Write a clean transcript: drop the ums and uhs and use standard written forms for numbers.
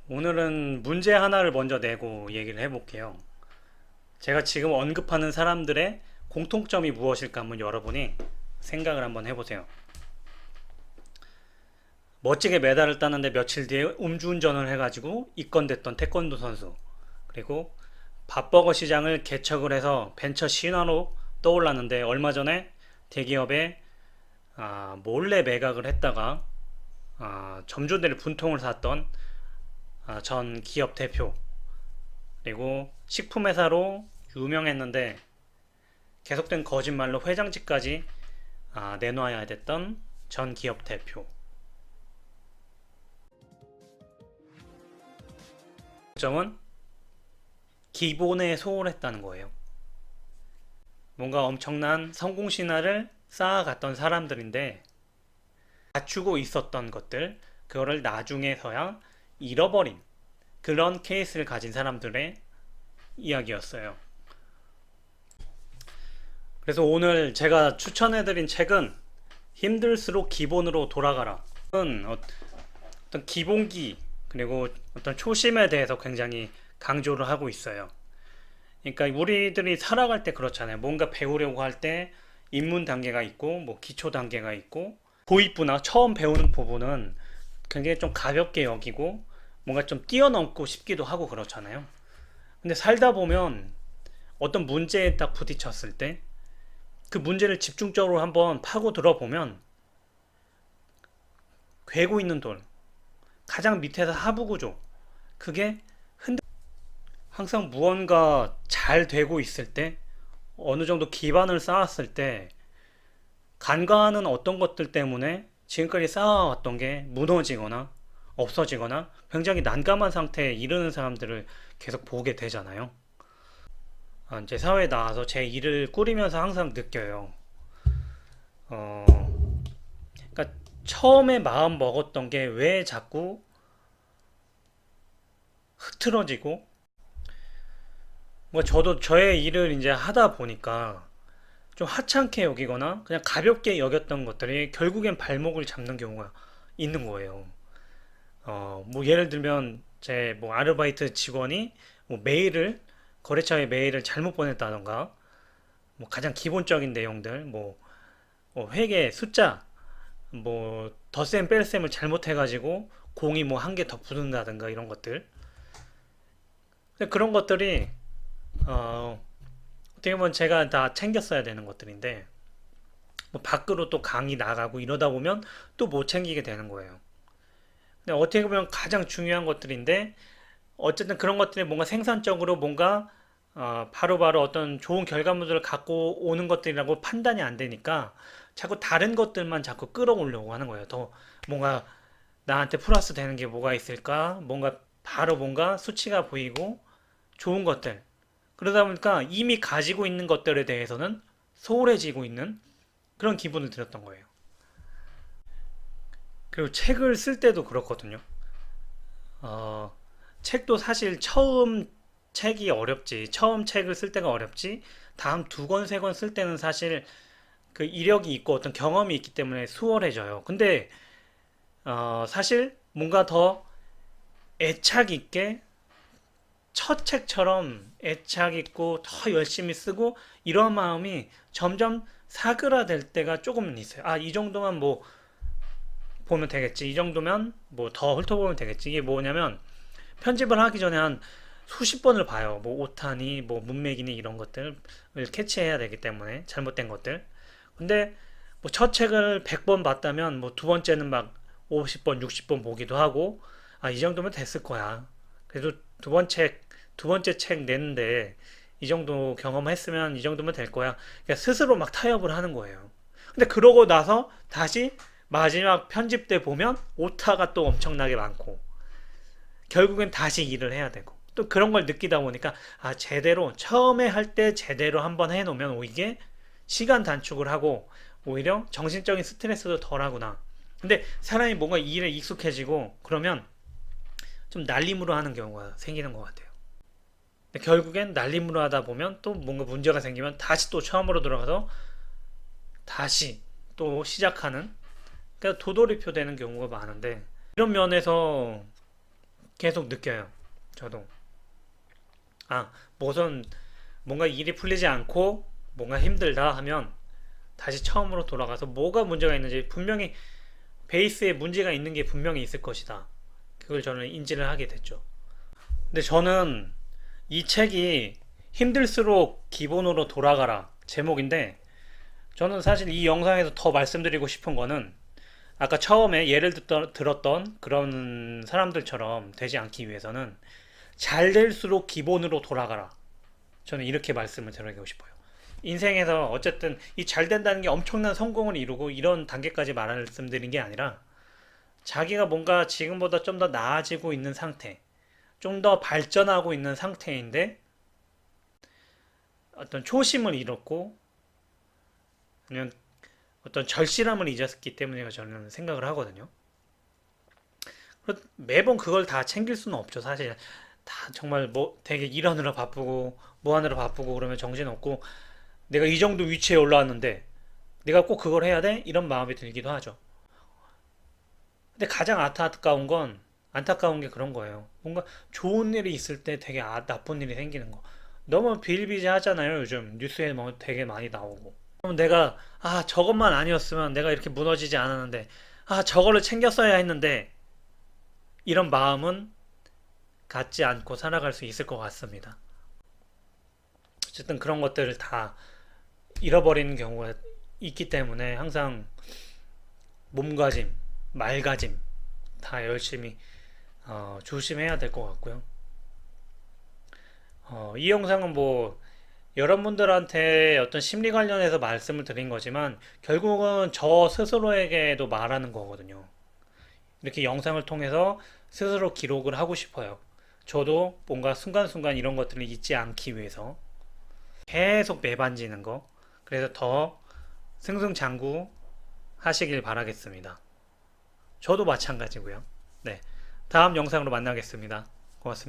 오늘은 문제 하나를 먼저 내고 얘기를 해볼게요. 제가 지금 언급하는 사람들의 공통점이 무엇일까 한번 여러분이 생각을 한번 해보세요. 멋지게 메달을 따는데 며칠 뒤에 음주운전을 해가지고 입건됐던 태권도 선수, 그리고 밥버거 시장을 개척을 해서 벤처 신화로 떠올랐는데 얼마 전에 대기업에 몰래 매각을 했다가 점주들의 분통을 샀던 전 기업 대표, 그리고 식품회사로 유명했는데 계속된 거짓말로 회장직까지 내놔야 됐던 전 기업 대표. 점은 기본에 소홀했다는 거예요. 뭔가 엄청난 성공 신화를 쌓아갔던 사람들인데 갖추고 있었던 것들, 그거를 나중에서야 잃어버린 그런 케이스를 가진 사람들의 이야기였어요. 그래서 오늘 제가 추천해드린 책은 힘들수록 기본으로 돌아가라. 어떤 기본기 그리고 어떤 초심에 대해서 굉장히 강조를 하고 있어요. 그러니까 우리들이 살아갈 때 그렇잖아요. 뭔가 배우려고 할 때 입문 단계가 있고 뭐 기초 단계가 있고 도입부나 처음 배우는 부분은 굉장히 좀 가볍게 여기고 뭔가 좀 뛰어넘고 싶기도 하고 그렇잖아요. 근데 살다 보면 어떤 문제에 딱 부딪혔을 때 그 문제를 집중적으로 한번 파고 들어보면 괴고 있는 돌, 가장 밑에서 하부 구조, 그게 항상 무언가 잘 되고 있을 때, 어느 정도 기반을 쌓았을 때 간과하는 어떤 것들 때문에 지금까지 쌓아왔던 게 무너지거나 없어지거나 굉장히 난감한 상태에 이르는 사람들을 계속 보게 되잖아요. 이제 사회에 나와서 제 일을 꾸리면서 항상 느껴요. 어, 그러니까 처음에 마음 먹었던 게 왜 자꾸 흐트러지고, 뭐 저도 저의 일을 이제 하다 보니까 좀 하찮게 여기거나 그냥 가볍게 여겼던 것들이 결국엔 발목을 잡는 경우가 있는 거예요. 뭐 예를 들면 제 뭐 아르바이트 직원이 뭐 메일을 거래처에 메일을 잘못 보냈다던가, 뭐 가장 기본적인 내용들, 뭐 회계 숫자, 뭐 덧셈 뺄셈을 잘못해가지고 공이 뭐 한 개 더 붙는다든가 이런 것들. 근데 그런 것들이 어떻게 보면 제가 다 챙겼어야 되는 것들인데 뭐 밖으로 또 강의 나가고 이러다 보면 또 못 챙기게 되는 거예요. 근데 어떻게 보면 가장 중요한 것들인데 어쨌든 그런 것들이 뭔가 생산적으로 뭔가 바로바로 어떤 좋은 결과물들을 갖고 오는 것들이라고 판단이 안 되니까 자꾸 다른 것들만 자꾸 끌어오려고 하는 거예요. 더 뭔가 나한테 플러스 되는 게 뭐가 있을까? 뭔가 바로 뭔가 수치가 보이고 좋은 것들. 그러다 보니까 이미 가지고 있는 것들에 대해서는 소홀해지고 있는 그런 기분을 들었던 거예요. 그리고 책을 쓸 때도 그렇거든요. 어, 책도 사실 처음 책이 어렵지. 처음 책을 쓸 때가 어렵지. 다음 두 권, 세 권 쓸 때는 사실 그 이력이 있고 어떤 경험이 있기 때문에 수월해져요. 근데 사실 뭔가 더 애착 있게 첫 책처럼 애착 있고 더 열심히 쓰고 이런 마음이 점점 사그라들 때가 조금은 있어요. 이 정도만 뭐 보면 되겠지. 이 정도면 뭐 더 훑어보면 되겠지. 이게 뭐냐면 편집을 하기 전에 한 수십 번을 봐요. 뭐 오타니, 뭐 문맥이니 이런 것들을 캐치해야 되기 때문에 잘못된 것들. 근데 뭐 첫 책을 100번 봤다면 뭐 두 번째는 막 50번, 60번 보기도 하고 이 정도면 됐을 거야. 그래도 두 번째 책 내는데 이 정도 경험했으면 이 정도면 될 거야. 그러니까 스스로 막 타협을 하는 거예요. 근데 그러고 나서 다시 마지막 편집 때 보면 오타가 또 엄청나게 많고 결국엔 다시 일을 해야 되고 또 그런 걸 느끼다 보니까 제대로 처음에 할 때 제대로 한번 해놓으면 이게 시간 단축을 하고 오히려 정신적인 스트레스도 덜하구나. 근데 사람이 뭔가 일에 익숙해지고 그러면 좀 날림으로 하는 경우가 생기는 것 같아요. 근데 결국엔 날림으로 하다 보면 또 뭔가 문제가 생기면 다시 또 처음으로 들어가서 다시 또 시작하는, 그러니까 도돌이표 되는 경우가 많은데 이런 면에서 계속 느껴요. 저도. 아, 무슨 뭔가 일이 풀리지 않고 뭔가 힘들다 하면 다시 처음으로 돌아가서 뭐가 문제가 있는지 분명히 베이스에 문제가 있는 게 분명히 있을 것이다. 그걸 저는 인지를 하게 됐죠. 근데 저는 이 책이 힘들수록 기본으로 돌아가라 제목인데 저는 사실 이 영상에서 더 말씀드리고 싶은 거는 아까 처음에 예를 들었던 그런 사람들처럼 되지 않기 위해서는 잘 될수록 기본으로 돌아가라. 저는 이렇게 말씀을 드리고 싶어요. 인생에서 어쨌든 이 잘 된다는 게 엄청난 성공을 이루고 이런 단계까지 말씀드린 게 아니라 자기가 뭔가 지금보다 좀 더 나아지고 있는 상태, 좀 더 발전하고 있는 상태인데 어떤 초심을 잃었고 아니면 어떤 절실함을 잊었기 때문에 저는 생각을 하거든요. 매번 그걸 다 챙길 수는 없죠, 사실. 다 정말 뭐 되게 일하느라 바쁘고 뭐 하느라 바쁘고 그러면 정신없고 내가 이 정도 위치에 올라왔는데 내가 꼭 그걸 해야 돼? 이런 마음이 들기도 하죠. 근데 가장 안타까운 게 그런 거예요. 뭔가 좋은 일이 있을 때 되게 나쁜 일이 생기는 거. 너무 비일비재하잖아요. 요즘 뉴스에 뭐 되게 많이 나오고. 그럼 내가 저것만 아니었으면 내가 이렇게 무너지지 않았는데 저거를 챙겼어야 했는데 이런 마음은 갖지 않고 살아갈 수 있을 것 같습니다. 어쨌든 그런 것들을 다 잃어버리는 경우가 있기 때문에 항상 몸가짐, 말가짐 다 열심히 조심해야 될 것 같고요. 이 영상은 뭐 여러분들한테 어떤 심리 관련해서 말씀을 드린 거지만 결국은 저 스스로에게도 말하는 거거든요. 이렇게 영상을 통해서 스스로 기록을 하고 싶어요. 저도 뭔가 순간순간 이런 것들을 잊지 않기 위해서 계속 매반지는 거. 그래서 더 승승장구 하시길 바라겠습니다. 저도 마찬가지고요. 네. 다음 영상으로 만나겠습니다. 고맙습니다.